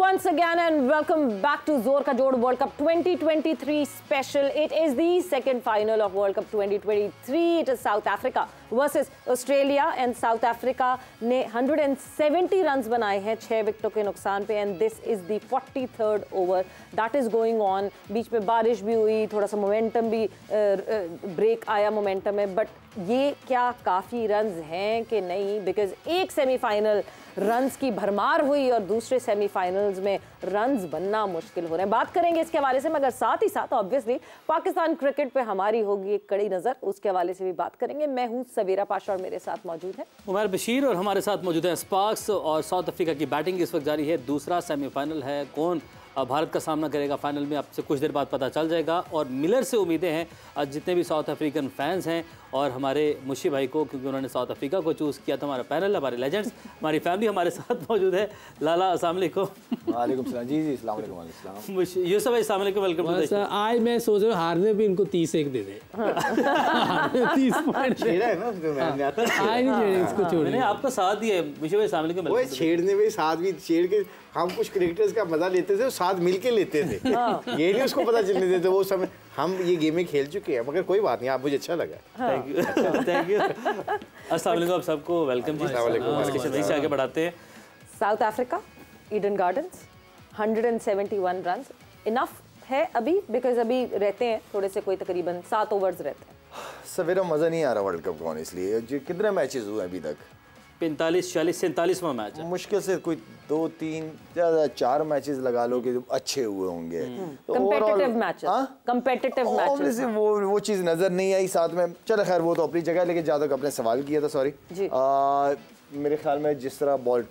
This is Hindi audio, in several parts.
Once again and welcome back to Zor Ka Jod World Cup 2023 special. It is the second final of World Cup 2023. It is South Africa versus Australia and South Africa ने 170 runs बनाए हैं 6 विकेटों के नुकसान पे and this is the 43rd over that is going on. बीच में बारिश भी हुई, थोड़ा सा मोमेंटम भी ब्रेक आया मोमेंटम में, बट ये क्या काफ़ी रन्स हैं कि नहीं, बिकॉज एक सेमीफाइनल रन्स की भरमार हुई और दूसरे सेमीफाइनल्स में रन्स बनना मुश्किल हो रहे हैं. बात करेंगे इसके हवाले से, मगर साथ ही साथ ऑब्वियसली पाकिस्तान क्रिकेट पे हमारी होगी एक कड़ी नज़र, उसके हवाले से भी बात करेंगे. मैं हूं सवेरा पाशा और मेरे साथ मौजूद है उमर बशीर और हमारे साथ मौजूद है स्पार्क्स. और साउथ अफ्रीका की बैटिंग इस वक्त जारी है. दूसरा सेमीफाइनल है, कौन भारत का सामना करेगा फाइनल में आपसे कुछ देर बाद पता चल जाएगा. और मिलर से उम्मीदें हैं जितने भी साउथ अफ्रीकन फैंस हैं और हमारे मुशी भाई को, क्योंकि उन्होंने साउथ अफ्रीका को चूज़ किया था. हमारा पैनल, हमारे लेजेंड्स, हमारी फैमिली हमारे साथ मौजूद है. लाला अस्सलाम वालेकुम. वालेकुम सलाम. जी जी अस्सलाम वालेकुम. यूसुफ भाई अस्सलाम वालेकुम, वेलकम. आज मैं सोच रहा हूँ हारने भी इनको 30-1 दे दे. 30 पॉइंट छेड़ा है ना उसको. मैं आता आज नहीं छेड़े इसको, छोड़. मैंने आपका साथ दिया है मुशी भाई. अस्सलाम वालेकुम. वो छेड़ने में साथ भी छेड़ के हम कुछ क्रिकेटर्स का मजा लेते थे, साथ मिलके लेते थे. ये नहीं उसको पता चलने देते वो समय. हम ये गेमें खेल चुके हैं, मगर कोई बात नहीं, आप मुझे अच्छा लगा. Thank you thank you. अस्सलाम वालेकुम आप सबको, वेलकम जी. वहीं से आगे बढ़ाते हैं. South Africa Eden gardens 171 runs enough है अभी, बिकॉज अभी रहते हैं थोड़े से, कोई तकरीबन 7 ओवर्स रहते हैं. सवेरा मज़ा नहीं आ रहा वर्ल्ड कप को, इसलिए कितने मैचेस हुए अभी तक? 45, 40, 47वां मैच है. मुश्किल से कोई 2, 3, ज़्यादा 4 मैचेस लगा लो कि अच्छे हुए होंगे. कंपेटिटिव मैचेस, कंपेटिटिव मैचेस, वो चीज़ नज़र नहीं आई साथ में. चलो खैर वो तो अपनी जगह. लेकिन ज़्यादा आपने सवाल किया था, सॉरी. मेरे ख्याल में जिस तरह बॉल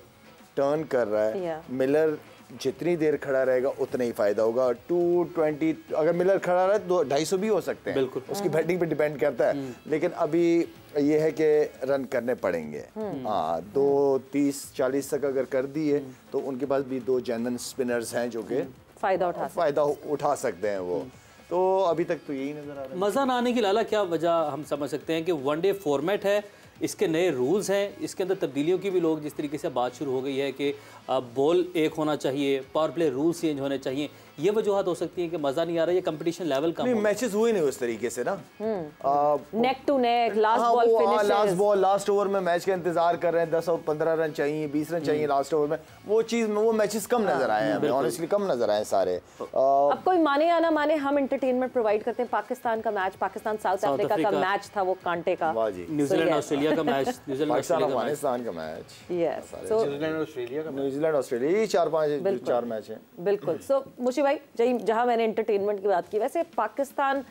टर्न कर रहा है, मिलर जितनी देर खड़ा रहेगा उतना ही फायदा होगा. 220 अगर मिलर खड़ा रहे तो 250 भी हो सकते हैं. बिल्कुल उसकी बैटिंग पे डिपेंड करता है. लेकिन अभी ये है कि रन करने पड़ेंगे. हाँ 230-40 तक अगर कर दिए तो उनके पास भी 2 जेन्युइन स्पिनर्स हैं जो कि फ़ायदा उठा सकते हैं वो. तो अभी तक तो यही नज़र आ रहा है. मज़ा ना आने की लाला क्या वजह हम समझ सकते हैं कि वनडे फॉर्मेट है, इसके नए रूल्स हैं, इसके अंदर तब्दीलियों की भी लोग जिस तरीके से बात शुरू हो गई है कि बॉल एक होना चाहिए, पावर प्ले रूल्स चेंज होने चाहिए, ये वजूहत हो सकती है कि मज़ा नहीं आ रहा है, ये कंपटीशन लेवल कम. नहीं मैचेस हुए नहीं उस तरीके से ना. Neck to neck, last ball finishes, last ball last over में मैच का इंतजार कर रहे हैं. 10 और 15 रन चाहिए, 20 रन चाहिए लास्ट ओवर में. वो चीज़ वो मैचेस कम नजर आए हैं, ऑनेस्टली कम नजर आए सारे. अब कोई माने या ना माने, हम एंटरटेनमेंट प्रोवाइड करते हैं. पाकिस्तान का मैच, पाकिस्तान साउथ अफ्रीका का मैच था, वो कांटे का. न्यूजीलैंड ऑस्ट्रेलिया का मैच, अफगानिस्तान का मैच, न्यूजीलैंड ऑस्ट्रेलिया, 4 मैच हैं. बिल्कुल. सो मुशी भाई, जहाँ मैंने एंटरटेनमेंट की बात की, वैसे पाकिस्तान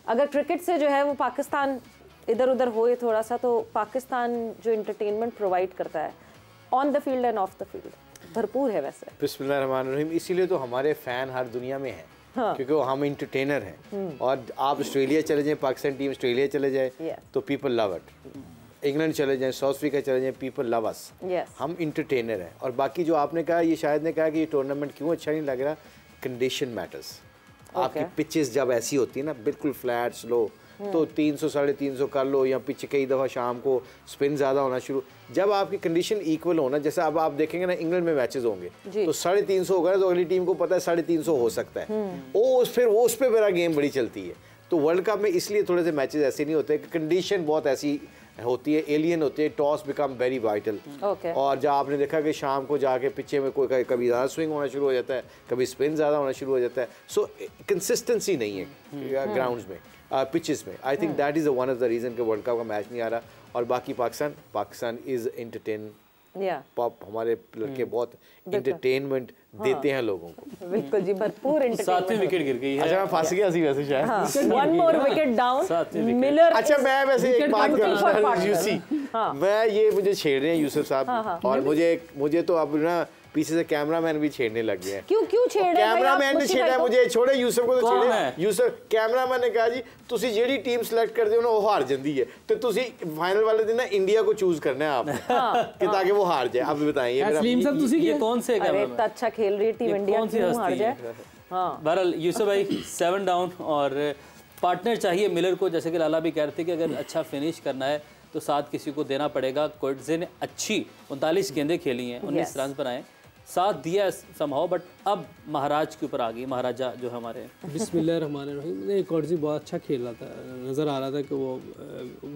अगर क्रिकेट से जो है वो पाकिस्तान इधर उधर होए थोड़ा सा, तो पाकिस्तान जो एंटरटेनमेंट प्रोवाइड करता है on the field end of the field भरपूर है. वैसे बिस्मिल्लाहिर्रहमानिर्रहीम. इसीलिए तो हमारे फ़ैन हर दुनिया में हैं. हाँ. क्योंकि हम इंटरटेनर हैं. और आप ऑस्ट्रेलिया चले जाएं, पाकिस्तान टीम ऑस्ट्रेलिया चले जाए तो पीपल लव इट. इंग्लैंड चले जाएं, साउथ अफ्रीका चले जाएं, पीपल लव अस. हम इंटरटेनर हैं. और बाकी जो आपने कहा, ये शायद ने कहा कि ये टूर्नामेंट क्यों अच्छा नहीं लग रहा, कंडीशन मैटर्स. आपकी पिचेस जब ऐसी होती है ना, बिल्कुल फ्लैट स्लो, तो 300-350 कर लो, या पिच कई दफ़ा शाम को स्पिन ज़्यादा होना शुरू. जब आपकी कंडीशन इक्वल होना, जैसे अब आप देखेंगे ना इंग्लैंड में मैचेस होंगे तो 350 होगा तो अगली टीम को पता है 350 हो सकता है. फिर उस पर मेरा गेम बड़ी चलती है. तो वर्ल्ड कप में इसलिए थोड़े से मैचेस ऐसे नहीं होते कि कंडीशन बहुत ऐसी होती है, एलियन होती है. Toss become very vital. और जब आपने देखा कि शाम को जाके पिछे में कोई कभी ज़्यादा स्विंग होना शुरू हो जाता है, कभी स्पिन ज़्यादा होना शुरू हो जाता है. सो कंसिस्टेंसी नहीं है ग्राउंड्स में, पिचेस में. I think that is one of the reason कि वर्ल्ड कप का मैच नहीं आ रहा. और बाकी पाकिस्तान इज़ एंटरटेन. पॉप हमारे लड़के बहुत एंटरटेनमेंट देते हैं लोगों को. बिल्कुल जी, भरपूर एंटरटेनमेंट. 7वीं विकेट गिर गई है. अच्छा मैं फंस गया सी वैसे शायद. One more wicket down Miller. अच्छा मैं वैसे एक बात करूँ यूसी, मैं ये मुझे छेड़ रहे हैं यूसुफ साहब. और मुझे तो अब ना पीछे से कैमरामैन भी छेड़ने लग गए हैं। क्यों छेड़ रहे हैं? कैमरामैन ने छेड़ा मुझे, छोड़े यूसुफ को तो छेड़े। यूसुफ कैमरामैन ने कहा जी तुसी जेडी टीम सिलेक्ट कर दियो ना वो हार जाती है, तो तुसी फाइनल वाले दिन ना इंडिया को चूज करना है आपने कि ताकि वो हार जाए। अब बताइए सलीम साहब तुसी ये कौन से इतना अच्छा खेल रही टीम इंडिया क्यों हार जाए? बहरहाल यूसुफ भाई 7 डाउन और पार्टनर चाहिए मिलर को, जैसे कि लाला भी कह रहे थे कि अगर अच्छा फिनिश करना है तो साथ किसी को देना पड़ेगा। कोटजे ने अच्छी 39 गेंदें खेली हैं, 19 रन पर आए, साथ दिया समहाउ, बट अब महाराज के ऊपर आ गई, महाराजा जो हमारे बिस्मिल्लाहिर्रहमानिर्रहीम। नहीं, कोटजी बहुत अच्छा खेल रहा था, नज़र आ रहा था कि वो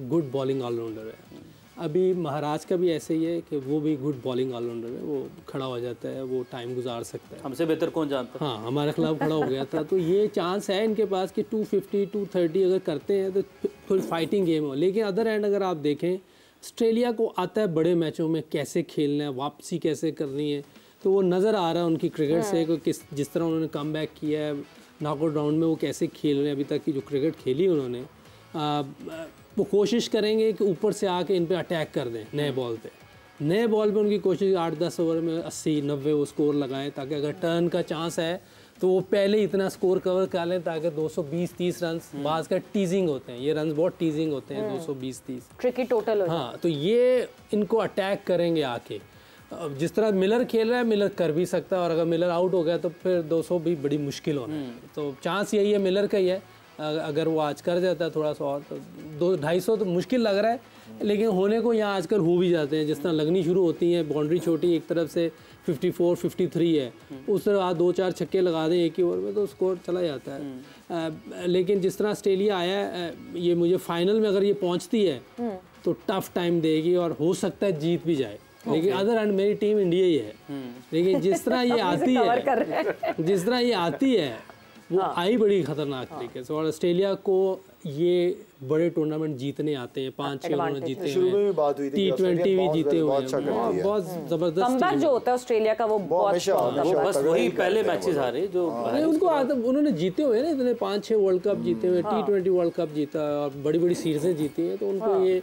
गुड बॉलिंग ऑलराउंडर है। अभी महाराज का भी ऐसे ही है कि वो भी गुड बॉलिंग ऑलराउंडर है, वो खड़ा हो जाता है, वो टाइम गुजार सकता है। हमसे बेहतर कौन जानता है? हाँ, हमारे खिलाफ खड़ा हो गया था, तो ये चांस है इनके पास कि 250 230 अगर करते हैं तो थोड़ी फाइटिंग गेम हो। लेकिन अदर एंड अगर आप देखें, ऑस्ट्रेलिया को आता है बड़े मैचों में कैसे खेलना है, वापसी कैसे करनी है, तो वो नज़र आ रहा है उनकी क्रिकेट से कि जिस तरह उन्होंने कम बैक किया है नॉकआउट राउंड में, वो कैसे खेल रहे हैं। अभी तक की जो क्रिकेट खेली उन्होंने, वो कोशिश करेंगे कि ऊपर से आके इन पे अटैक कर दें नए बॉल पे। नए बॉल पे उनकी कोशिश 8-10 ओवर में 80-90 वो स्कोर लगाएं, ताकि अगर टर्न का चांस है तो वो पहले इतना स्कोर कवर कर लें ताकि 220-30 रन, बाज का टीजिंग होते हैं ये रन, बहुत टीजिंग होते हैं 220-30 ट्रिकी टोटल हो। हाँ, तो ये इनको अटैक करेंगे आके। जिस तरह मिलर खेल रहा है मिलर कर भी सकता है, और अगर मिलर आउट हो गया तो फिर 200 भी बड़ी मुश्किल होना है। तो चांस यही है मिलर का ही है, अगर वो आज कर जाता है थोड़ा सा और तो 200-250 तो मुश्किल लग रहा है, लेकिन होने को यहाँ आजकल हो भी जाते हैं। जिस तरह लगनी शुरू होती हैं, बाउंड्री छोटी एक तरफ से 54-53 है, उस तरह आप 2-4 छक्के लगा दें एक ही ओवर में तो स्कोर चला जाता है। लेकिन जिस तरह ऑस्ट्रेलिया आया है, ये मुझे फाइनल में अगर ये पहुँचती है तो टफ टाइम देगी और हो सकता है जीत भी जाए। लेकिन अदर एंड मेरी टीम इंडिया ही है, लेकिन जिस तरह ये आती है वो आई बड़ी खतरनाक तरीके से। और ऑस्ट्रेलिया को ये बड़े टूर्नामेंट जीतने आते हैं, 5-6 उन्होंने जीते शुरू में भी बात हुई थी T20 भी जीते हुए हैं, बहुत जबरदस्त कमबैक जो होता है ऑस्ट्रेलिया का वो बहुत बस वही पहले मैचेस हारे जो उनको उन्होंने जीते हुए ना इतने 5-6 वर्ल्ड कप जीते हुए, T20 वर्ल्ड कप जीता और बड़ी बड़ी सीरीजें जीती हैं, तो उनको ये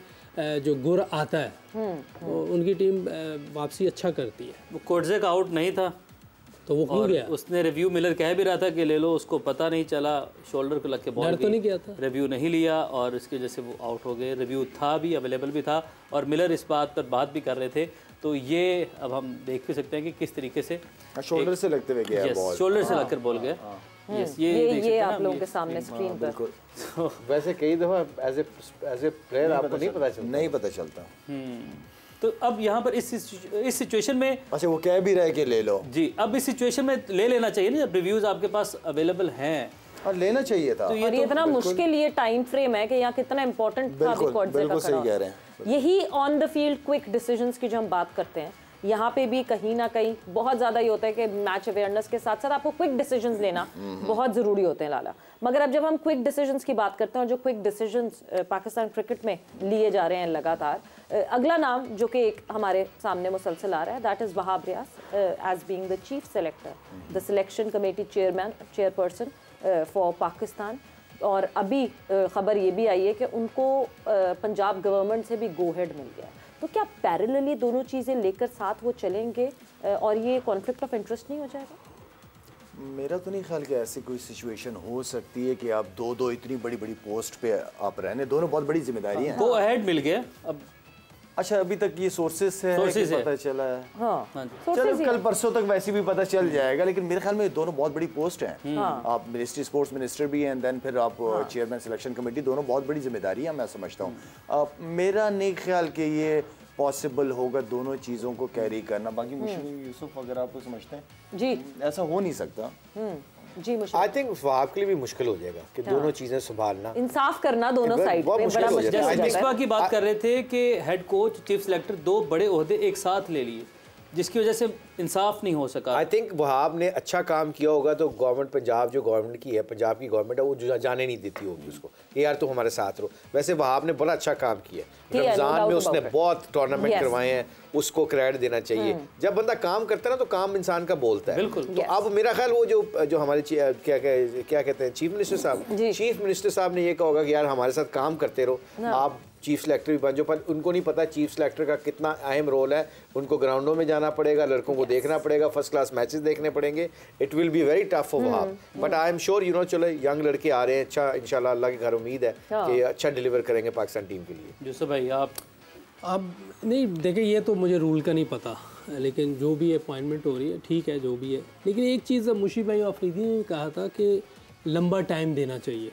जो गुर आता है तो उनकी टीम वापसी अच्छा करती है। वो कोटजे का आउट नहीं था तो वो क्यों गया? उसने रिव्यू मिलर कह भी रहा था कि ले लो, उसको पता नहीं चला, शोल्डर को लग के बॉल तो नहीं किया था, रिव्यू नहीं लिया और इसकी वजह से वो आउट हो गए। रिव्यू था भी, अवेलेबल भी था और मिलर इस बात पर बात भी कर रहे थे। तो ये अब हम देख भी सकते हैं कि किस तरीके से शोल्डर से लगते हुए गया बॉल, शोल्डर से लगकर बॉल गया। यस, ये आप लोगों के सामने स्क्रीन पर। वैसे कई दफ़ा एज ए प्लेयर आपको नहीं पता चलता। तो अब यहाँ पर इस सिचुएशन में, अच्छा वो कह भी रहे कि ले लो जी, अब इस सिचुएशन में ले लेना चाहिए ना, जब रिव्यूज आपके पास अवेलेबल हैं और लेना चाहिए था। तो ये इतना मुश्किल ये टाइम फ्रेम है कि यहाँ कितना इंपॉर्टेंट था अभी कोटजे का सही कह रहे हैं। यही on the field quick decisions की जो हम बात करते हैं, यहाँ पे भी कहीं ना कहीं बहुत ज़्यादा ये होता है कि मैच अवेयरनेस के साथ साथ आपको क्विक डिसीजंस लेना बहुत ज़रूरी होते हैं लाला। मगर अब जब हम क्विक डिसीजंस की बात करते हैं और जो क्विक डिसीजंस पाकिस्तान क्रिकेट में लिए जा रहे हैं लगातार, अगला नाम जो कि एक हमारे सामने मुसलसल आ रहा है, that is Wahab Riaz as being the chief selector, the selection committee chairperson for Pakistan. और अभी खबर ये भी आई है कि उनको पंजाब गवर्नमेंट से भी गो हेड मिल गया है। तो क्या पैरेलली दोनों चीज़ें लेकर साथ वो चलेंगे और ये कॉन्फ्लिक्ट ऑफ इंटरेस्ट नहीं हो जाएगा? मेरा तो नहीं ख्याल कि ऐसी कोई सिचुएशन हो सकती है कि आप दो इतनी बड़ी बड़ी पोस्ट पे आप रहने, दोनों बहुत बड़ी जिम्मेदारी हैं। गो अहेड मिल गया अब। अच्छा, अभी तक ये सोर्सेस से पता चला है। हाँ, चलो कल परसों तक वैसे भी पता चल जाएगा, लेकिन मेरे ख्याल में दोनों बहुत बड़ी पोस्ट हैं। आप मिनिस्ट्री स्पोर्ट्स मिनिस्टर भी हैं, देन फिर आप चेयरमैन सिलेक्शन कमेटी, दोनों बहुत बड़ी जिम्मेदारी है मैं समझता हूँ। मेरा नहीं ख्याल कि ये पॉसिबल होगा दोनों चीज़ों को कैरी करना। बाकी मुश्किल यूसुफ अगर आप समझते हैं जी ऐसा हो नहीं सकता जी, आई थिंक वहाब के लिए भी मुश्किल हो जाएगा कि दोनों चीजें संभालना, इंसाफ करना दोनों साइड पे बड़ा मुश्किल जैसे मिसबा की बात कर रहे थे कि हेड कोच चीफ सिलेक्टर दो बड़े ओहदे एक साथ ले लिए, जिसकी वजह से इंसाफ नहीं हो सका। आई थिंक वहाब ने अच्छा काम किया होगा तो गवर्नमेंट पंजाब जो गवर्नमेंट की है, पंजाब की गवर्नमेंट है, वो जाने नहीं देती होगी उसको कि यार तुम हमारे साथ रहो। वैसे वहाब ने बड़ा अच्छा काम किया, रमजान में उसने बहुत टूर्नामेंट करवाए हैं, उसको क्रेडिट देना चाहिए। जब बंदा काम करता है ना तो काम इंसान का बोलता है। बिल्कुल। तो अब मेरा ख्याल वो जो हमारे क्या कहते हैं चीफ मिनिस्टर साहब ने ये कहा होगा कि यार हमारे साथ काम करते रहो, आप चीफ सेलेक्टर भी बन जाओ, पर उनको नहीं पता चीफ सेलेक्टर का कितना अहम रोल है। उनको ग्राउंडों में जाना पड़ेगा, लड़कों को देखना पड़ेगा, फर्स्ट क्लास मैचेस देखने पड़ेंगे। It will be very tough for Wahab, but I am sure you know चलो यंग लड़के आ रहे हैं, अच्छा इंशाल्लाह अल्लाह के घर उम्मीद है कि अच्छा डिलीवर करेंगे पाकिस्तान टीम के लिए। यूसुफ भाई आप अब नहीं देखिए, ये तो मुझे रूल का नहीं पता, लेकिन जो भी अपॉइंटमेंट हो रही है ठीक है जो भी है, लेकिन एक चीज़ मुशी भाई अफरीदी ने कहा था कि लंबा टाइम देना चाहिए।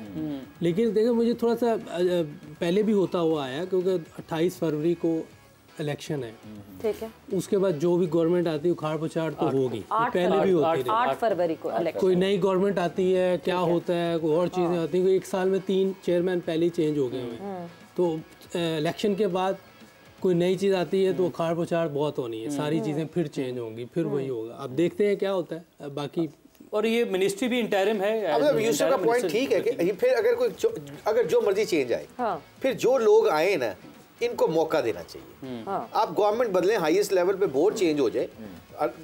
लेकिन देखो मुझे थोड़ा सा पहले भी होता हुआ आया, क्योंकि 28 फरवरी को इलेक्शन है, ठीक है, उसके बाद जो भी गवर्नमेंट आती है उखाड़ पछाड़ तो होगी, पहले भी होती है। 8 फरवरी को कोई नई गवर्नमेंट आती है, क्या होता है, कोई और चीज़ें आती हैं, एक साल में 3 चेयरमैन पहले ही चेंज हो गए हुए, तो इलेक्शन के बाद कोई नई चीज़ आती है तो उखाड़ पछाड़ बहुत होनी है, सारी चीज़ें फिर चेंज होंगी, फिर वही होगा। अब देखते हैं क्या होता है बाकी। और ये मिनिस्ट्री भी इंटरिम है। अब यूसुफ का पॉइंट ठीक है कि फिर अगर जो मर्जी चेंज आए, फिर जो लोग आए ना इनको मौका देना चाहिए। आप गवर्नमेंट बदलें, हाईएस्ट लेवल पे बोर्ड चेंज हो जाए,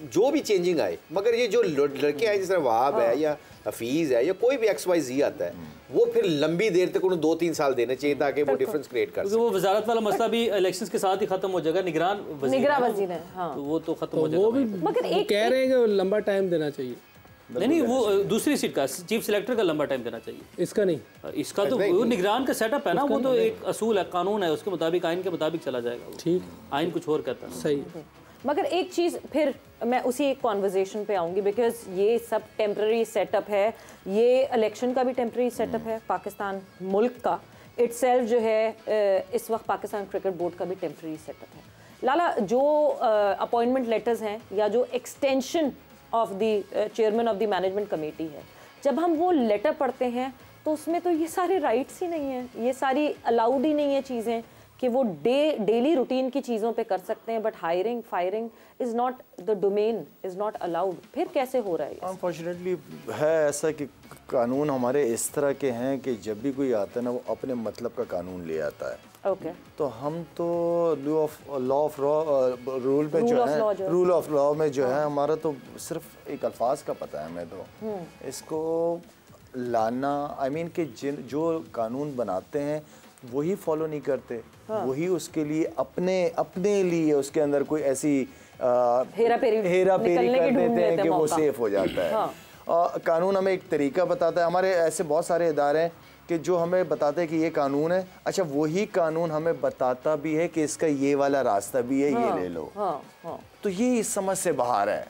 जो भी चेंजिंग आए, मगर ये जो लड़के आए जैसे वहाब है या हफीज है या कोई भी XYZ आता है, वो फिर लंबी देर तक उन्हें 2-3 साल देने चाहिए ताकि वो डिफरेंस क्रिएट कर सके। वो वजारत वाला मसला भी इलेक्शंस के साथ ही खत्म हो जाएगा। निगरान वजीर है, तो वो तो खत्म हो जाएगा। वो भी मगर एक कह रहे हैं कि लंबा टाइम देना चाहिए। नहीं, वो दूसरी सीट का चीफ सेलेक्टर का लंबा टाइम देना चाहिए, इसका नहीं। इसका तो वो निगरान का सेटअप है ना, वो तो एक असूल है, कानून है, उसके मुताबिक आइन के मुताबिक चला जाएगा। ठीक, आइन कुछ और कहता है। सही। मगर एक चीज़ फिर मैं उसी एक कॉन्वर्जेशन पे आऊँगी, बिकॉज ये सब टेम्प्रेरी सेटअप है, ये इलेक्शन का भी टेम्प्रेरी सेटअप है, पाकिस्तान मुल्क का इटसेल्फ जो है इस वक्त पाकिस्तान क्रिकेट बोर्ड का भी टेम्प्रेरी सेटअप है। लाला, जो अपॉइंटमेंट लेटर्स हैं या जो extension of the chairman of the management committee है, जब हम वो लेटर पढ़ते हैं तो उसमें तो ये सारे राइट्स ही नहीं हैं, ये सारी अलाउड ही नहीं है चीज़ें कि वो डेली रूटीन की चीज़ों पे कर सकते हैं, but hiring firing is not the domain, is not allowed. फिर कैसे हो रहा है? अनफॉर्चुनेटली है ऐसा कि कानून हमारे इस तरह के हैं कि जब भी कोई आता है ना वो अपने मतलब का कानून ले आता है। ओके तो हम तो लॉ ऑफ रूल में जो है, रूल ऑफ लॉ में जो है हमारा तो सिर्फ एक अल्फाज का पता है हमें, तो इसको लाना आई मीन कि जो कानून बनाते हैं वही फॉलो नहीं करते, वही उसके लिए अपने लिए उसके अंदर कोई ऐसी हेरा फेरी कर देते हैं कि वो सेफ हो जाता है। कानून हमें एक तरीका बताता है, हमारे ऐसे बहुत सारे इदारे हैं कि जो हमें बताते हैं कि ये कानून है, अच्छा वही कानून हमें बताता भी है कि इसका ये वाला रास्ता भी है, ये ले लो। तो ये इस समझ से बाहर है।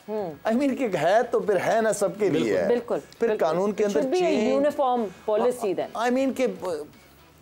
आई मीन कि है तो फिर है ना सबके लिए है। बिल्कुल, फिर कानून के अंदर uniform policy then. I mean कि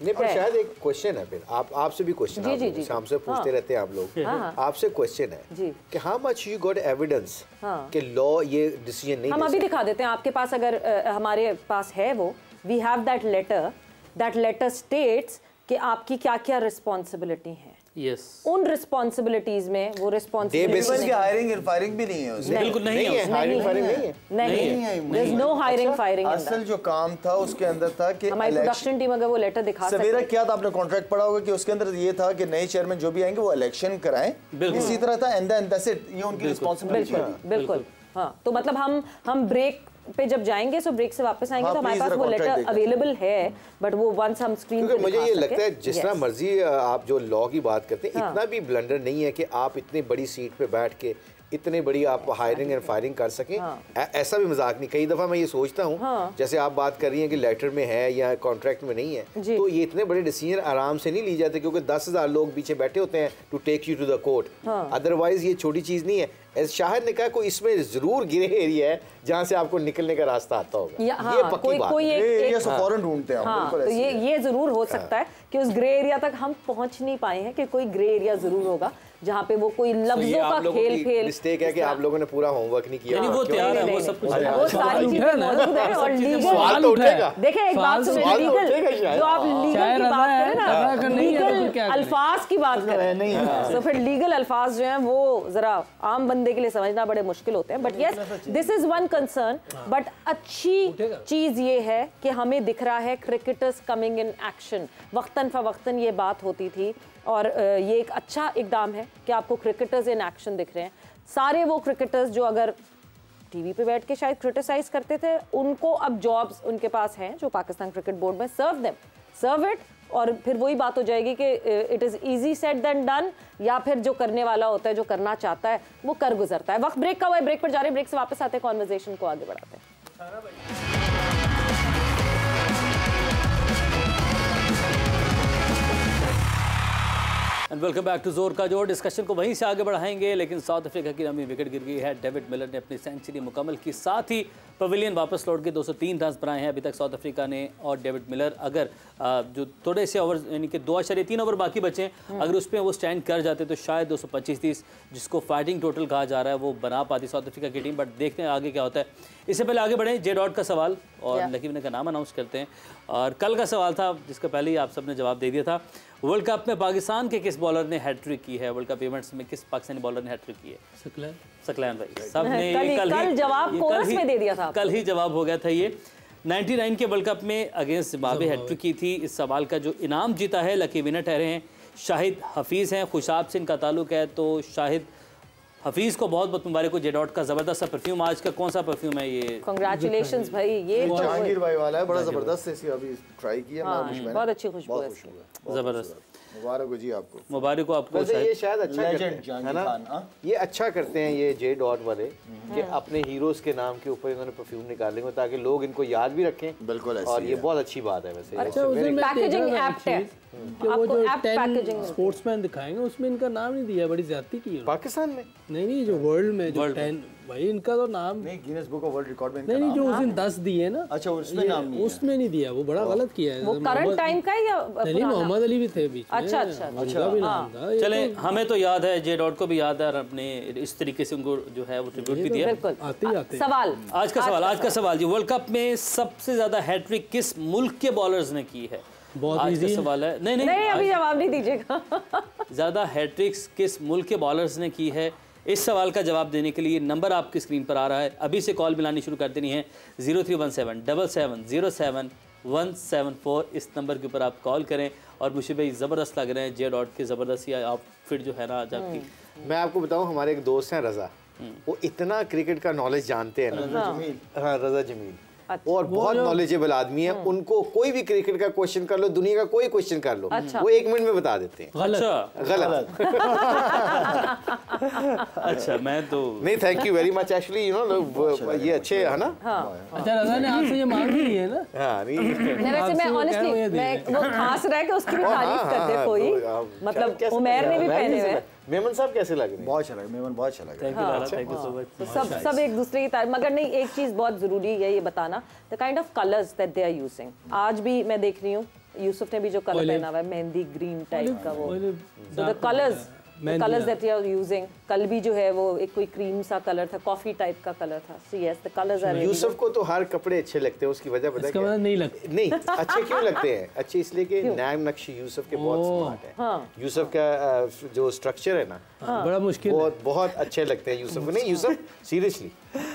नहीं, पर शायद एक क्वेश्चन है, फिर आपसे भी क्वेश्चन हमसे पूछते रहते हैं आप लोग, आपसे क्वेश्चन है कि how much you got evidence कि लॉ ये डिसीजन नहीं। हम अभी दिखा देते हैं आपके पास, अगर हमारे पास है वो, we have that letter states कि आपकी क्या क्या रिस्पॉन्सिबिलिटी है। Yes. उन रिस्पॉन्सिबिलिटीज में वो रिस्पॉन्सिबिलिटी हायरिंग एंड फायरिंग भी नहीं है उसमें, बिल्कुल नहीं है, हायरिंग फायरिंग नहीं है, there is no hiring firing. असल जो काम था उसके अंदर था कि हमारी प्रोडक्शन टीम अगर वो लेटर दिखा सकती है। सवेरा क्या था, आपने कॉन्ट्रैक्ट पढ़ा होगा कि उसके अंदर ये था कि नए चेयरमैन जो भी आएंगे वो इलेक्शन कराएं, इसी तरह था, एंड दैट्स इट, ये उनकी रिस्पॉन्सिबिलिटी है। बिल्कुल, हाँ। तो मतलब हम ब्रेक पे जब जाएंगे, सो ब्रेक से वापस आएंगे, तो हमारे पास वो लेटर अवेलेबल है, बट वो वंस हम स्क्रीन पे मुझे ये लगता है जिस तरह मर्जी आप जो लॉ की बात करते हैं, इतना भी ब्लंडर नहीं है कि आप इतनी बड़ी सीट पे बैठ के इतनी बड़ी आप हायरिंग एंड फायरिंग कर सकें। ऐसा भी मजाक नहीं। कई दफ़ा मैं ये सोचता हूँ, जैसे आप बात कर रही हैं कि लेटर में है या कॉन्ट्रैक्ट में नहीं है, तो ये इतने बड़े डिसीजन आराम से नहीं ली जाते, क्योंकि 10,000 लोग पीछे बैठे होते हैं to take you to the court. Otherwise ये छोटी चीज़ नहीं है। शाहिद ने कहा कोई इसमें जरूर ग्रे एरिया है जहाँ से आपको निकलने का रास्ता आता होगा। ये पक्की बात है। फौरन ढूंढते हैं हम। तो ये जरूर हो सकता है कि उस ग्रे एरिया तक हम पहुंच नहीं पाए हैं, कि कोई ग्रे एरिया जरूर होगा जहाँ पे वो कोई लफ्जों का खेल मिस्टेक है कि आप लोगों ने पूरा होमवर्क नहीं किया। वो तैयार है, वो सब कुछ वो सारी चीजें मौजूद है। और लीगल देखिए, एक बात सुनिए, लीगल जो आप लीगल की बात करें ना, लीगल अल्फाज की बात करें, तो फिर लीगल अल्फाज जो हैं वो जरा आम बंदे के लिए समझना बड़े मुश्किल होते हैं। But yes, this is one concern. But अच्छी चीज ये है कि हमें दिख रहा है क्रिकेटर्स कमिंग इन एक्शन। वक्तन फवक्तन ये बात होती थी, और ये एक अच्छा इकदाम है कि आपको क्रिकेटर्स इन एक्शन दिख रहे हैं। सारे वो क्रिकेटर्स जो अगर टीवी पे बैठ के शायद क्रिटिसाइज करते थे, उनको अब जॉब्स उनके पास हैं जो पाकिस्तान क्रिकेट बोर्ड में। सर्व देम, सर्व इट, और फिर वही बात हो जाएगी कि it is easy said than done, या फिर जो करने वाला होता है, जो करना चाहता है, वो कर गुजरता है। वक्त ब्रेक का हुआ है, ब्रेक पर जा रहे हैं, ब्रेक से वापस आते हैं, कॉन्वर्जेशन को आगे बढ़ाते हैं। एंड वेलकम बैक टू जोर का जोर। डिस्कशन को वहीं से आगे बढ़ाएंगे, लेकिन साउथ अफ्रीका की लंबी विकेट गिर गई है। डेविड मिलर ने अपनी सेंचुरी मुकम्मल की, साथ ही पवेलियन वापस लौट के 203 रन बनाए हैं अभी तक साउथ अफ्रीका ने। और डेविड मिलर अगर जो थोड़े से ओवर यानी कि 2.3 ओवर बाकी बचे, अगर उस पर वो स्टैंड कर जाते तो शायद 225-30 जिसको फाइटिंग टोटल कहा जा रहा है वो बना पाती साउथ अफ्रीका की टीम। बट देखते हैं आगे क्या होता है। इससे पहले आगे बढ़ें, जे डॉट का सवाल और लकीब ने का नाम अनाउंस करते हैं। और कल का सवाल था जिसका पहले ही आप सबने जवाब दे दिया था। वर्ल्ड कप में पाकिस्तान के किस बॉलर ने हैट्रिक की है? वर्ल्ड कप इवेंट्स में किस पाकिस्तानी बॉलर ने हैट्रिक की है? सकलैन भाई सब ने कल जवाब कोरस में दे दिया था, कल ही जवाब हो गया था। ये 99 के वर्ल्ड कप में अगेंस्ट जिम्बाब्वे हैट्रिक की थी। इस सवाल का जो इनाम जीता है, लकी विनर ठहरे हैं शाहिद हफीज़ हैं। खुशाब से इनका ताल्लुक है, तो शाहिद हफीज़ को बहुत बहुत मुबारक हो। जे डॉट का ज़बरदस्त सा परफ्यूम, आज का कौन सा परफ्यूम है ये? कांग्रेचुलेशंस भाई, ये जहांगीर भाई वाला है, बड़ा ज़बरदस्त है। इसकी अभी ट्राई किया, बहुत अच्छी खुशबू है, ज़बरदस्त। मुबारक हो जी आपको, मुबारक हो आपको। ये शायद अच्छा करते हैं, है ना? ये अच्छा करते हैं ये जे डॉट वाले कि अपने हीरोज के नाम के ऊपर इन्होंने परफ्यूम निकालेंगे ताकि लोग इनको याद भी रखें। बिल्कुल ऐसे और ये बहुत अच्छी बात है वैसे। अच्छा, उसमें पैकेजिंग ऐप्ट है कि वो जो 10 स्पोर्ट्समैन दिखाएंगे उसमें इनका नाम नहीं दिया, बड़ी ज्यादती की है पाकिस्तान में। नहीं, जो वर्ल्ड में जो 10 भाई इनका तो नाम नहीं, Guinness book of world record में नहीं, जो उस दिन 10 दिए ना, अच्छा उसमें नाम नहीं, उसमें नहीं दिया, वो बड़ा गलत किया है। वो करंट टाइम का है या नहीं, मोहम्मद अली भी थे बीच में। अच्छा अच्छा, उनका भी नाम था। चले, हमें तो याद है, जे डॉट को भी याद है, और अपने इस तरीके से उनको जो है वो ट्रिब्यूट भी दिया। बिल्कुल आते सवाल आज का सवाल जी, वर्ल्ड कप में सबसे ज्यादा हैट्रिक किस मुल्क के बॉलर्स ने की है? बहुत आज का इजी सवाल है। नहीं अभी जवाब नहीं दीजिएगा। ज्यादा हैट्रिक्स किस मुल्क के बॉलर्स ने की है? इस सवाल का जवाब देने के लिए नंबर आपकी स्क्रीन पर आ रहा है, अभी से कॉल मिलानी शुरू कर देनी है। 031777077174 इस नंबर के ऊपर आप कॉल करें। और मुझे भाई ज़बरदस्त लग रहे हैं जे डॉट के, ज़बरदस्त या आप फिर जो है ना आज आपकी। मैं आपको बताऊं, हमारे एक दोस्त हैं रज़ा, वो इतना क्रिकेट का नॉलेज जानते हैं ना। हाँ, रज़ा जमील, और बहुत नॉलेजेबल आदमी है। उनको कोई भी क्रिकेट का क्वेश्चन कर लो, दुनिया का कोई क्वेश्चन कर लो, वो 1 मिनट में बता देते हैं। गलत अच्छा, मैं तो नहीं, thank you very much actually, you know ये अच्छे है ना। अच्छा, रज़ा ने आपसे ये मांग भी है ना। हाँ, नहीं वैसे मैं ऑनेस्टली मैं वो खास रहा है कि उसकी भी तारीफ करते कोई, मतलब उमैर ने भी पहने हुए। मेमन साहब कैसे लग रहे हैं? बहुत अच्छा लगा, मेमन बहुत अच्छा लगा। Thank you so much. सब एक दूसरे की तारीफ, मगर नहीं, एक चीज़ बहुत ज़रूरी है ये बताना, the kind of colours that they are using. आज भी मैं देख रही हूँ यूसुफ ने भी जो कलर पहना हुआ है, मेहंदी ग्रीन टाइप का, वो the colours that you are using. कल भी जो है वो एक कोई क्रीम सा कलर था, कॉफी टाइप का कलर था। So yes, the colours are. Yousuf को तो हर कपड़े अच्छे लगते हैं, उसकी वजह पता है क्या? नहीं लगते। नहीं, अच्छे क्यों लगते हैं? अच्छे इसलिए कि नैम नक्शी यूसुफ के बहुत स्मार्ट है। यूसुफ का जो स्ट्रक्चर है ना, बड़ा मुश्किल, बहुत अच्छे लगते हैं यूसुफ को। नहीं यूसुफ, सीरियसली,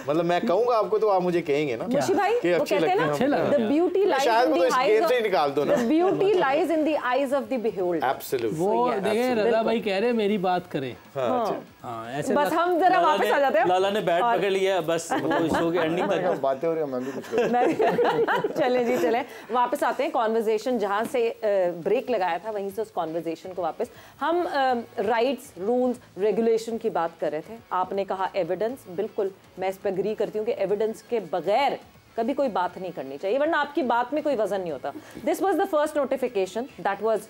मतलब मैं कहूंगा आपको तो आप मुझे कहेंगे ना मुशी भाई, वो कहते हैं ना, the beauty lies in the eyes of, निकाल दो ना, the beauty lies in the eyes of the beholder. Absolutely. वो देखें, रज़ा भाई कह रहे मेरी बात करें। हाँ, ऐसे बस हम जरा वापस आ जाते हैं। लाला ने बैट पकड़ लिया, बस वो शो के एंडिंग तक बातें हो रही हैं, मैं भी कुछ करूं। चलें जी, चलें वापस आते हैं कॉन्वर्जेशन जहाँ से ब्रेक लगाया था, वहीं से उस कॉन्वर्जेशन को वापस हम राइट्स, रूल्स, रेगुलेशन की बात कर रहे थे। आपने कहा एविडेंस, बिल्कुल मैं इस पर एग्री करती हूँ कि एविडेंस के बगैर कभी कोई बात नहीं करनी चाहिए, वरना आपकी बात में कोई वजन नहीं होता। This was the first notification that was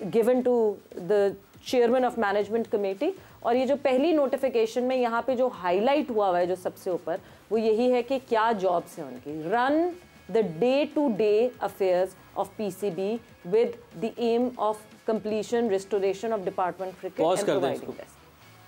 given to the chairman of management committee. और ये जो पहली नोटिफिकेशन में यहाँ पे जो हाईलाइट हुआ है, जो सबसे ऊपर, वो यही है कि क्या जॉब्स हैं उनकी। Run the day to day affairs of PCB with the aim of completion, restoration of department cricket and providing test.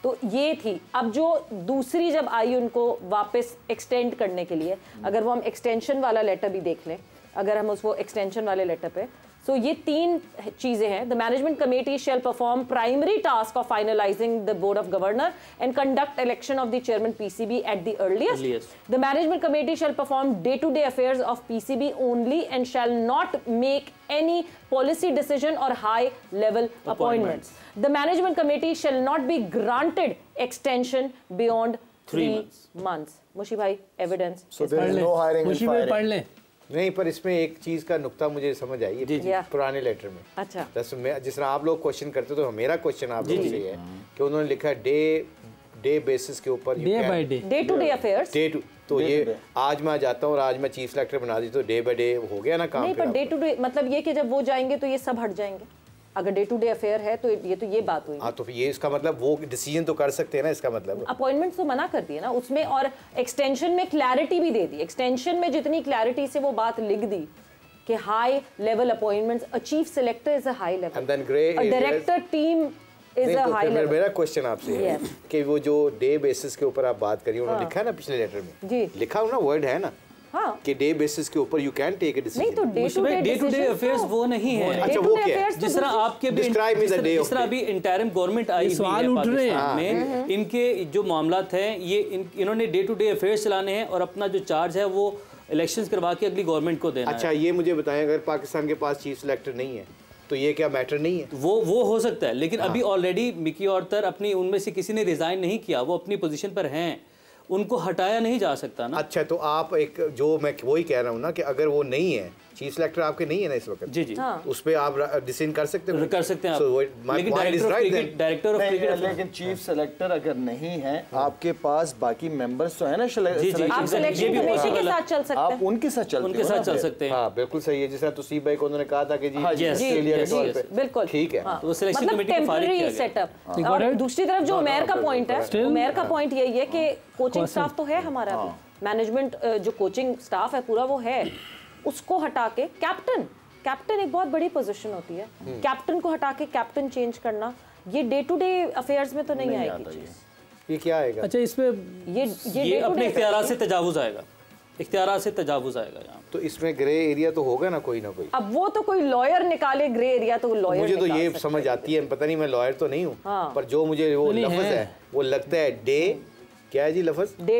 तो ये थी। अब जो दूसरी जब आई उनको वापस एक्सटेंड करने के लिए, अगर वो हम एक्सटेंशन वाला लेटर भी देख लें, अगर हम उस वो एक्सटेंशन वाले लेटर पे, सो ये 3 चीजें हैं। The management committee shall perform primary task of finalising the board of governor and conduct election of the chairman PCB at the earliest. The management committee shall perform day to day affairs of PCB only and shall not make any policy decision or high level appointments. The management committee shall not be granted extension beyond 3 months. मुशी भाई, evidence. So there is no hiring and firing. पढ़ लें, नहीं, पर इसमें एक चीज़ का नुक्ता मुझे समझ आई है पुराने लेटर में। अच्छा, जिस तरह आप लोग क्वेश्चन करते तो मेरा क्वेश्चन आप लोगों से है कि उन्होंने लिखा है डे बेसिस के ऊपर, डे टू डे अफेयर्स, तो ये आज मैं जाता हूँ और आज मैं चीफ सेलेक्टर बना दी तो डे बाय डे हो गया ना काम। नहीं, पर डे टू डे मतलब ये कि जब वो जाएंगे तो ये सब हट जाएंगे। अगर डे टू डे अफेयर है तो ये बात हुई। हाँ, तो ये इसका मतलब वो डिसीजन तो कर सकते हैं ना, इसका मतलब अपॉइंटमेंट तो मना कर दिए ना उसमें, और एक्सटेंशन में क्लैरिटी भी दे दी। एक्सटेंशन में जितनी क्लैरिटी से वो बात लिख दी कि high level appointments, a chief selector is a high level, a director team is a high level. मेरा क्वेश्चन आपसे है कि वो जो डे बेसिस के ऊपर आप बात करिए, उन्होंने लिखा है ना पिछले लेटर में, जी लिखा हुआ ना वर्ड है ना, हाँ, कि डे बेसिस के ऊपर you can take a decision. नहीं, तो डे टू डे अफेयर्स वो नहीं है। अच्छा, वो क्या है? जिस तरह आपके जिस तरह अभी इंटरिम गवर्नमेंट आई सवाल उठ रहे हैं, इनके जो मामलात हैं ये इन्होंने डे टू डे अफेयर्स चलाने हैं और अपना जो चार्ज है वो इलेक्शंस करवा के अगली गवर्नमेंट को देना। अच्छा, ये मुझे बताएं, अगर पाकिस्तान के पास चीफ सेलेक्टर नहीं है तो ये क्या मैटर नहीं है? वो हो सकता है, लेकिन अभी ऑलरेडी मिकी ऑर्थर अपनी उनमें से किसी ने रिजाइन नहीं किया, वो अपनी पोजीशन पर हैं, उनको हटाया नहीं जा सकता ना। अच्छा, तो आप एक जो मैं वही कह रहा हूँ ना कि अगर वो नहीं है, चीफ सेलेक्टर आपके नहीं है ना इस वक्त, जी जी, हाँ, उस पे आप डिसीजन कर सकते हैं, कर सकते हैं आप। लेकिन डायरेक्टर ऑफ क्रिकेट, लेकिन चीफ सेलेक्टर अगर नहीं है, आपके पास बाकी मेंबर्स तो है ना, आप सिलेक्शन कमेटी के साथ चल सकते हैं, आप उनके साथ चल सकते हैं। हाँ, बिल्कुल सही है। जिस तरह तुसीब भाई को उन्होंने कहा था कि जी ऑस्ट्रेलिया के तौर पे, बिल्कुल ठीक है, तो सिलेक्शन कमेटी को फारिग किया गया। सेटअप। और दूसरी तरफ जो उमैर का पॉइंट है, उमैर का पॉइंट यही है कि कोचिंग स्टाफ तो है हमारा, मैनेजमेंट जो कोचिंग स्टाफ है पूरा वो है, उसको हटा के कैप्टन एक बहुत बड़ी पोजीशन होती है, कैप्टन को हटा के कैप्टन चेंज करना, ये डे टू डे अफेयर्स में तो नहीं आएगी चीज। ये क्या आएगा? अच्छा, इस पे ये अपने इख्तियारात से तजावुज आएगा, इख्तियारात से तजावुज आएगा यहाँ। तो इसमें ग्रे एरिया तो होगा ना कोई। अब वो तो कोई लॉयर निकाले ग्रे एरिया, तो लॉयर मुझे तो ये समझ आती है, पता नहीं मैं लॉयर तो नहीं हूँ, पर जो मुझे वो लफ्ज है वो लगता है डे, क्या है जी लफ्ज? Day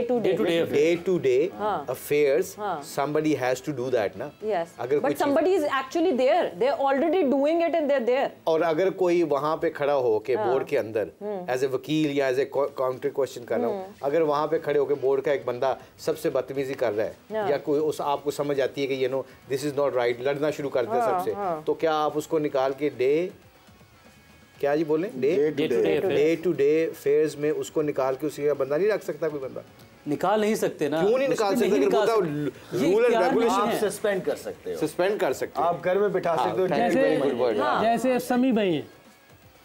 to day affairs, somebody has to do that ना। Yes. अगर but somebody is actually there, they're already doing it and they're there। और अगर कोई वहाँ पे खड़ा हो के बोर्ड के अंदर एज ए वकील या एज ए काउंटर क्वेश्चन कर रहा हो, अगर वहाँ पे खड़े होके बोर्ड का एक बंदा सबसे बदतमीजी कर रहा है या कोई उस आपको समझ आती है कि ये no this is not right, लड़ना शुरू करते हैं सबसे, तो क्या आप उसको निकाल के क्या जी बोले डे टू डे फेयर्स में उसको निकाल के उसी का बंदा नहीं रख सकता? कोई बंदा निकाल नहीं सकते ना। क्यों नहीं निकाल सकते? रूल एंड रेगुलेशन आप सस्पेंड कर सकते हो, सस्पेंड कर सकते हो, आप घर में बिठा सकते हो, जैसे समी भाई हैं,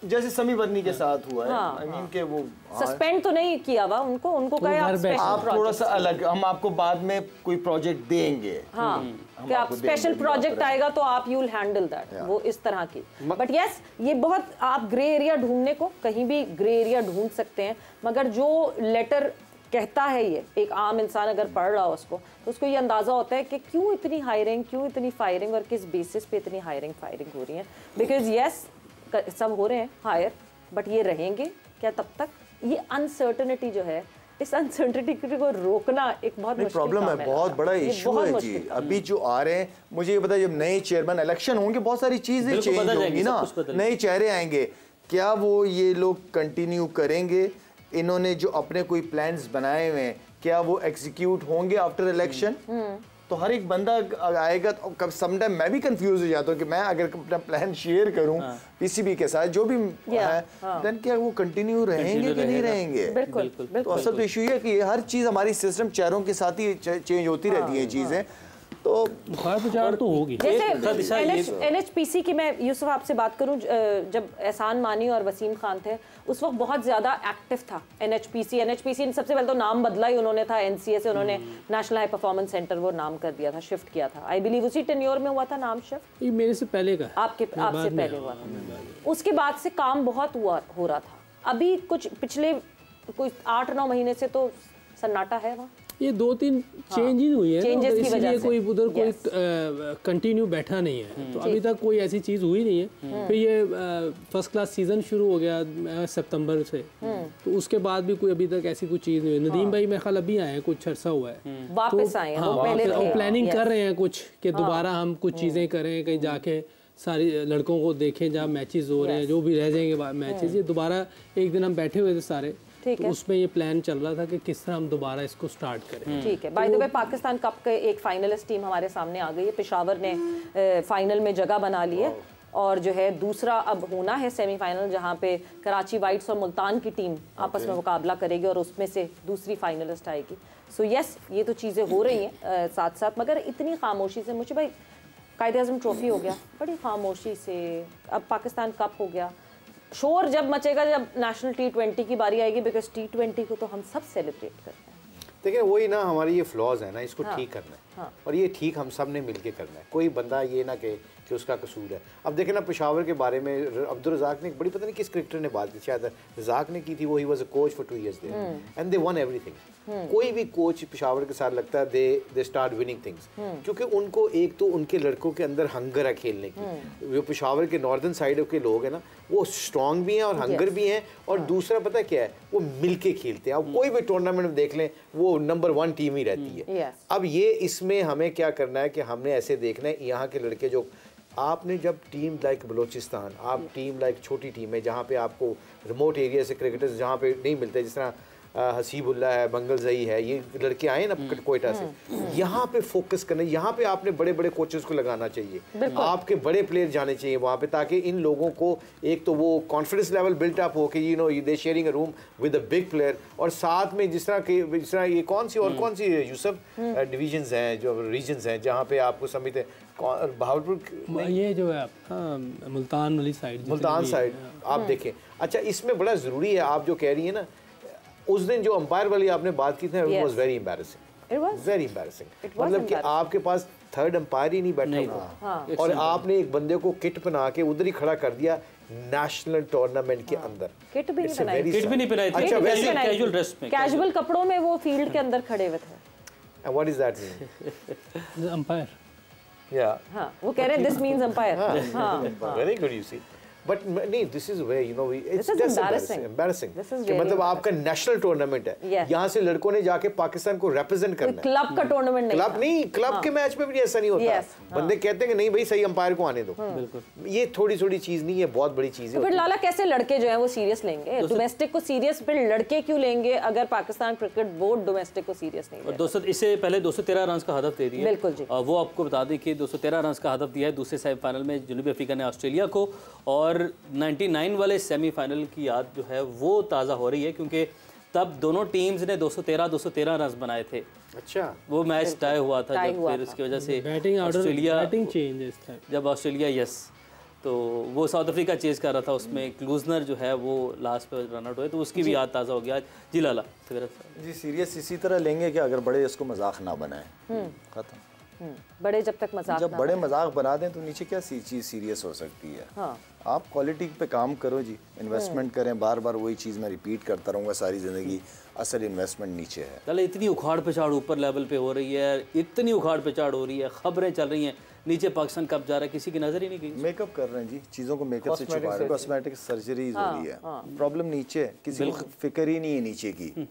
जैसे समी बदनी के साथ हुआ है। आई मीन के वो सस्पेंड तो नहीं किया हुआ उनको आप थोड़ा सा अलग, हम आपको बाद में कोई प्रोजेक्ट देंगे, कि आप स्पेशल प्रोजेक्ट आएगा तो आप यू विल हैंडल दैट, वो इस तरह की। बट यस, ये बहुत आप ग्रे एरिया ढूंढने को कहीं भी ग्रे एरिया ढूंढ सकते हैं, मगर जो लेटर कहता है ये एक आम इंसान अगर पढ़ रहा हो उसको, तो उसको ये अंदाज़ा होता है कि क्यों इतनी हायरिंग, क्यों इतनी फायरिंग और किस बेसिस पे इतनी हायरिंग फायरिंग हो रही है। बिकॉज यस सब हो रहे हैं हायर, बट ये रहेंगे क्या तब तक? ये अनसर्टेनिटी जो है, इस अनसर्टेनिटी को रोकना एक बहुत मुश्किल प्रॉब्लम है, बहुत बड़ा इशू है जी। अभी जो आ रहे हैं, मुझे ये पता, जब नए चेयरमैन इलेक्शन होंगे बहुत सारी चीजें चेंज होंगी ना, नए चेहरे आएंगे, क्या वो ये लोग कंटिन्यू करेंगे? इन्होंने जो अपने कोई प्लान्स बनाए हुए हैं, क्या वो एग्जीक्यूट होंगे आफ्टर इलेक्शन? तो हर एक बंदा आएगा तो कब समटाइम मैं भी कंफ्यूज हो जाता हूँ कि मैं अगर अपना प्लान शेयर करूँ पीसीबी के साथ जो भी है, देन क्या वो कंटिन्यू रहेंगे कि नहीं रहेंगे? बिल्कुल। तो असल तो इशू ये है कि हर चीज़ हमारी सिस्टम चेयरों के साथ ही चेंज होती रहती है चीज़ें, तो बुखार तो होगी। जैसे एनएचपीसी की मैं यूसुफ आपसे बात करूं, जब एहसान मानी और वसीम खान थे उस वक्त बहुत ज़्यादा एक्टिव था एनएचपीसी ने सबसे पहले तो नाम बदला ही उन्होंने था, एनसीए से उन्होंने नेशनल हाई परफॉर्मेंस सेंटर वो नाम कर दिया था, शिफ्ट किया था। आई बिलीव उसी टेन्योर में हुआ था नाम शिफ्ट। ये मेरे से पहले का, आपसे पहले हुआ था। उसके बाद से काम बहुत हो रहा था। अभी कुछ पिछले कोई 8-9 महीने से तो सन्नाटा है वहाँ। ये 2-3 चेंजेस हुई है, तो इसलिए कोई उधर कोई कंटिन्यू बैठा नहीं है, तो अभी तक कोई ऐसी चीज़ हुई नहीं है। फिर ये फर्स्ट क्लास सीजन शुरू हो गया सितंबर से, तो उसके बाद भी कोई अभी तक ऐसी कोई चीज़ नहीं हुई। नदीम भाई मेरे ख्याल अभी आए हैं, कुछ अर्सा हुआ है, वापस आए हैं, और प्लानिंग कर रहे हैं कुछ कि दोबारा हम कुछ चीज़ें करें, कहीं जाके सारी लड़कों को देखें जहाँ मैचेस हो रहे हैं, जो भी रह जाएंगे मैचेस, ये दोबारा एक दिन हम बैठे हुए थे सारे ठीक है। तो उसमें ये प्लान चल रहा था कि किस तरह हम दोबारा इसको स्टार्ट करें। ठीक है। By the way Pakistan cup के एक फाइनलिस्ट टीम हमारे सामने आ गई है। पेशावर ने फाइनल में जगह बना ली है और जो है दूसरा अब होना है सेमीफाइनल, जहां पे कराची वाइट्स और मुल्तान की टीम आपस में मुकाबला करेगी और उसमें से दूसरी फाइनलिस्ट आएगी। सो यस, ये तो चीज़ें हो रही हैं साथ साथ, मगर इतनी खामोशी से मुझे भाई कायद-ए-आज़म ट्रॉफी हो गया, बड़ी खामोशी से, अब पाकिस्तान कप हो गया, शोर जब मचेगा जब नेशनल T20 की बारी आएगी, बिकॉज T20 को तो हम सब सेलिब्रेट करते हैं। देखिए वही ना, हमारी ये फ्लॉज है ना, इसको ठीक करना है। और ये ठीक हम सब ने मिलके करना है, कोई बंदा ये ना कहे कि उसका कसूर है। अब देखें ना, पेशावर के बारे में अब्दुल रज़ाक ने बड़ी, पता नहीं किस क्रिकेटर ने बात की, शायद रज़ाक ने की थी, वो ही was a coach for 2 years there and they won everything. कोई भी कोच पेशावर के साथ लगता है दे स्टार्ट विनिंग थिंग्स, क्योंकि उनको एक तो उनके लड़कों के अंदर हंगर है खेलने की। जो पेशावर के नॉर्दर्न साइड के लोग हैं ना, वो स्ट्रॉन्ग भी हैं और हंगर भी हैं, और दूसरा पता क्या है, वो मिलके खेलते हैं। अब कोई भी टूर्नामेंट में देख लें, वो नंबर 1 टीम ही रहती है। अब ये इसमें हमें क्या करना है कि हमने ऐसे देखना है, यहाँ के लड़के जो आपने जब टीम लाइक बलोचिस्तान, आप टीम लाइक छोटी टीम है जहाँ पे आपको रिमोट एरिया से क्रिकेटर्स जहाँ पे नहीं मिलते, जिस तरह हसीबुल्ला है, मंगलजई है, ये लड़के आए ना कोयटा से, यहाँ पे फोकस करना, यहाँ पे आपने बड़े बड़े कोचेस को लगाना चाहिए, आपके बड़े प्लेयर जाने चाहिए वहाँ पे, ताकि इन लोगों को एक तो वो कॉन्फिडेंस लेवल बिल्ट अप हो कि you know they sharing a room with a big player, और साथ में जिस तरह ये कौन सी यूसुफ डिवीजन्स हैं, जो रीजन्स हैं जहाँ पे आपको समझते हैं, बहावलपुर ये जो है मुल्तान वाली साइड, मुल्तान साइड आप देखें। अच्छा, इसमें बड़ा ज़रूरी है, आप जो कह रही है ना, उस दिन जो अंपायर वाली आपने बात की थी, it was very embarrassing, very embarrassing. मतलब कि आपके पास थर्ड अंपायर ही नहीं बैठा हुआ, और आपने एक बंदे को किट पहना के उधर ही खड़ा कर दिया नेशनल टूर्नामेंट के अंदर। किट भी नहीं पहनाई थी, अच्छा वैसे कैजुअल ड्रेस में, कैजुअल कपड़ों में वो फील्ड के अंदर खड़े हुए थे। What is that mean? Umpire, या हाँ, वो कह रहे हैं दिस मींस अंपायर। हाँ, very good, you see. But नहीं, this is way, you know, it's embarrassing कि मतलब आपका नेशनल टूर्नामेंट है, यहाँ से लड़कों ने जाके पाकिस्तान को रिप्रेजेंट करना है। क्लब का टूर्नामेंट नहीं, क्लब नहीं, क्लब के मैच में भी ऐसा नहीं होता। बंदे कहते हैं कि नहीं भाई सही अंपायर को आने दो। ये थोड़ी थोड़ी चीज नहीं है, बहुत बड़ी चीज है। फिर लाला कैसे लड़के जो है वो सीरियस लेंगे डोमेस्टिक को? सीरियस फिर लड़के क्यों लेंगे अगर पाकिस्तान क्रिकेट बोर्ड डोमेस्टिक को सीरियस नहीं लेगा? दोस्तों, इससे पहले 213 रन का हदफ दे दिया। बिल्कुल जी, वो आपको बता दें कि 213 रन का हदफ दिया है दूसरे सेमीफाइनल में जनूबी अफ्रीका ने ऑस्ट्रेलिया को, और 99 वाले सेमीफाइनल की याद जो है वो ताज़ा हो रही है, क्योंकि तब दोनों टीम्स ने 213 रन बनाए थे। अच्छा, वो मैच टाई हुआ था, जब फिर उसकी वजह से बैटिंग चेंज है इस टाइम, जब ऑस्ट्रेलिया तो वो साउथ अफ्रीका चेज कर रहा था, उसमें क्लूजनर जो है वो लास्ट पे रन आउट हुए, तो उसकी भी याद ताज़ा हो गया। जी लाला जी, सीरियस इसी तरह लेंगे कि अगर बड़े इसको मजाक ना बनाए, खत्म। बड़े जब तक मजाक, जब बड़े मजाक बना दें तो नीचे क्या चीज़ सीरियस हो सकती है? हाँ। आप क्वालिटी पे काम करो जी, इन्वेस्टमेंट करें, बार बार वही चीज़ मैं रिपीट करता रहूँगा सारी ज़िंदगी, असल इन्वेस्टमेंट नीचे है। चले, इतनी उखाड़ पिछाड़ ऊपर लेवल पे हो रही है, इतनी उखाड़ पिछाड़ हो रही है, खबरें चल रही हैं, नीचे पाकिस्तान कब जा रहा है किसी की नज़र ही नहीं गई। मेकअप कर रहे हैं जी, चीज़ों को मेकअप से छुपा रहे हैं, कॉस्मेटिक सर्जरी हो रही है, प्रॉब्लम नीचे है, किसी को फिक्र ही नहीं है नीचे की।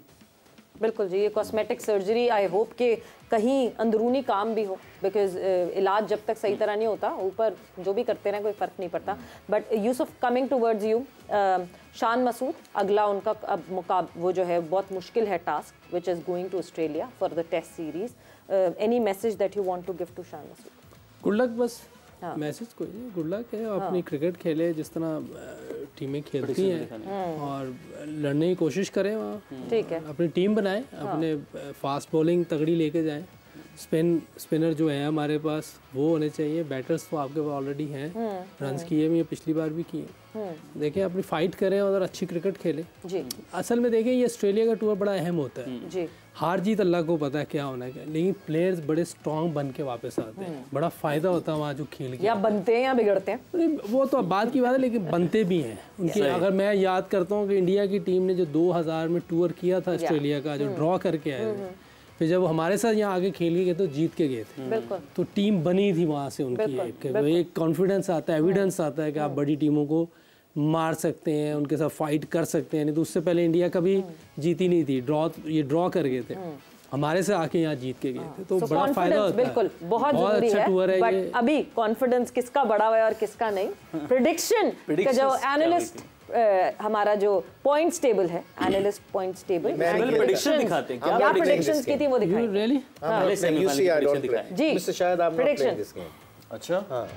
बिल्कुल जी, ये कॉस्मेटिक सर्जरी आई होप कि कहीं अंदरूनी काम भी हो, बिकॉज इलाज जब तक सही तरह नहीं होता ऊपर जो भी करते रहें कोई फ़र्क नहीं पड़ता। But Yusuf, coming towards you, Shan Masood, अगला उनका अब वो जो है बहुत मुश्किल है task, which is going to Australia for the test series. Any message that you want to give to Shan Masood? Good luck, बस मैसेज कोई नहीं, गुड लक है, अपनी क्रिकेट खेले जिस तरह टीमें खेलती हैं, और लड़ने की कोशिश करें वहाँ, ठीक है, अपनी टीम बनाएं, अपने फास्ट बॉलिंग तगड़ी लेके जाएं, स्पिनर जो है हमारे पास वो होने चाहिए, बैटर्स तो आपके पास ऑलरेडी हैं, रन्स किए भी पिछली बार भी किए, देखें अपनी फाइट करें और अच्छी क्रिकेट खेलें जी। असल में देखें ये ऑस्ट्रेलिया का टूर बड़ा अहम होता है जी, हार जीत अल्लाह को पता है क्या होना है, लेकिन प्लेयर्स बड़े स्ट्रॉन्ग बन के वापस आते हैं, बड़ा फ़ायदा होता है वहाँ जो खेल के, या बनते हैं या बिगड़ते हैं, वो तो अब बात की बात है, लेकिन बनते भी हैं उनकी। अगर मैं याद करता हूँ कि इंडिया की टीम ने जो 2000 में टूर किया था ऑस्ट्रेलिया का, जो ड्रॉ करके आए थे, फिर जब हमारे साथ यहाँ आगे खेल के गए तो जीत के गए थे, तो टीम बनी थी वहाँ से उनकी, एक कॉन्फिडेंस आता है, एविडेंस आता है कि आप बड़ी टीमों को मार सकते हैं, उनके साथ फाइट कर सकते हैं। नहीं तो उससे पहले इंडिया कभी जीती नहीं थी, ड्रॉ कर गए थे, हमारे से आके यहाँ जीत के गए थे, तो बड़ा फायदा होता है। बिल्कुल, बहुत जरूरी अच्छा टूर है बट अभी कॉन्फिडेंस किसका बड़ा हुआ है और किसका नहीं, प्रेडिक्शन का जो एनालिस्ट हमारा जो पॉइंट्स टेबल है, एनालिस्ट पॉइंट्स टेबल, प्रेडिक्शन दिखाते हैं क्या प्रेडिक्शंस की थी वो दिखाई। रियली जी शायद आप प्रेडिक्शन। अच्छा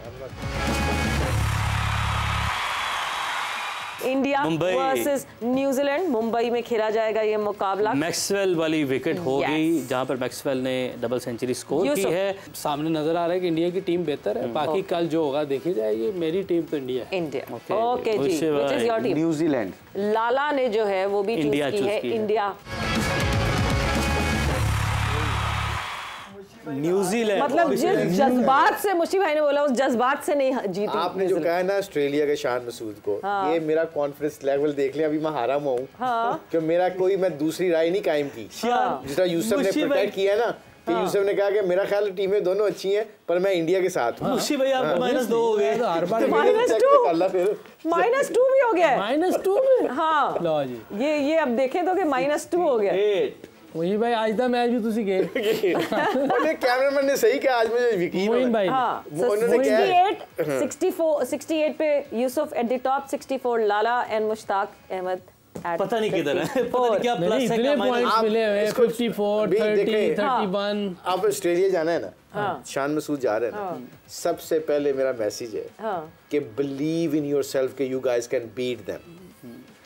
India Mumbai versus New Zealand, Mumbai में खेला जाएगा ये मुकाबला। मैक्सवेल वाली विकेट होगी जहां पर मैक्सवेल ने डबल सेंचुरी स्कोर की है। सामने नजर आ रहा है कि इंडिया की टीम बेहतर है, बाकी कल जो होगा देखी जाएगी। मेरी टीम तो इंडिया है। इंडिया ओके जी, which is your team? New Zealand. Lala ने जो है वो भी चूज की है इंडिया। न्यूजीलैंड मतलब जिस जज्बात से मुशी भाई ने बोला उस जज्बात से नहीं जीती। आपने जो कहा ना ऑस्ट्रेलिया के शान मसूद को, ये मेरा कॉन्फिडेंस लेवल देख लिया, अभी मैं हारा हुआ हूँ कि मेरा कोई मैं दूसरी राय नहीं कायम की। जिस तरह यूसुफ ने प्रोटेक्ट किया ना कि यूसुफ ने कहा कि मेरा ख्याल टीमें दोनों अच्छी हैं पर मैं इंडिया के साथ हूँ। मुशी भाई आपको -2 हो गए। -2 भी हो गया -2 में। हाँ लो जी, ये अब देखें तो कि -2 हो गया। वही भाई आज दा मैच भी तुसी गए। कैमरामैन ने सही कहा, आज मुझे यकीन मोइन भाई हाँ, उन्होंने 68 पे Yousuf at the top, 64 Lala and Mushtaq Ahmed. पता नहीं किधर है, पता नहीं क्या प्लस है इतने पॉइंट्स मिले हुए, 54 30 31। आप ऑस्ट्रेलिया जाना है ना, शान मसूद जा रहे हैं ना, सबसे पहले मेरा मैसेज है कि बिलीव इन योरसेल्फ कि you guys can beat them.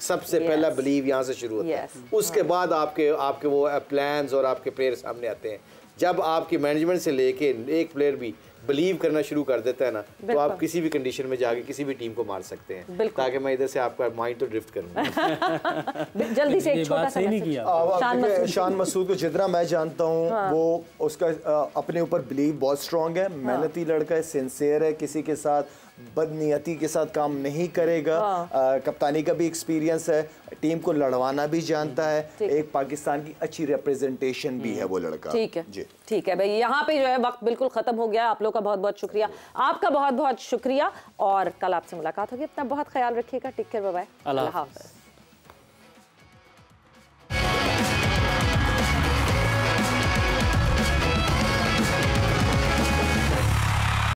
सबसे पहला बिलीव यहाँ से शुरू होता है, उसके बाद आपके वो प्लान्स और आपके प्लेयर सामने आते हैं। जब आपकी मैनेजमेंट से लेके एक प्लेयर भी बिलीव करना शुरू कर देता है ना, तो आप किसी भी कंडीशन में जाके किसी भी टीम को मार सकते हैं। ताकि मैं इधर से आपका माइंड तो ड्रिफ्ट करूँ। जल्दी से एक छोटा सा शान मसूद को जितना मैं जानता हूँ वो उसका अपने ऊपर बिलीव बहुत स्ट्रॉन्ग है, मेहनती लड़का है, सिंसियर है, किसी के साथ बदनीयती के साथ काम नहीं करेगा। कप्तानी का भी एक्सपीरियंस है, टीम को लड़वाना भी जानता है, एक पाकिस्तान की अच्छी रिप्रेजेंटेशन भी है वो लड़का। ठीक है जी, ठीक है भाई। यहाँ पे जो है वक्त बिल्कुल खत्म हो गया। आप लोग का बहुत बहुत शुक्रिया, आपका बहुत बहुत शुक्रिया, और कल आपसे मुलाकात होगी। इतना बहुत ख्याल रखिएगा। टेक केयर, बाय बाय, अल्लाह हाफ़िज़।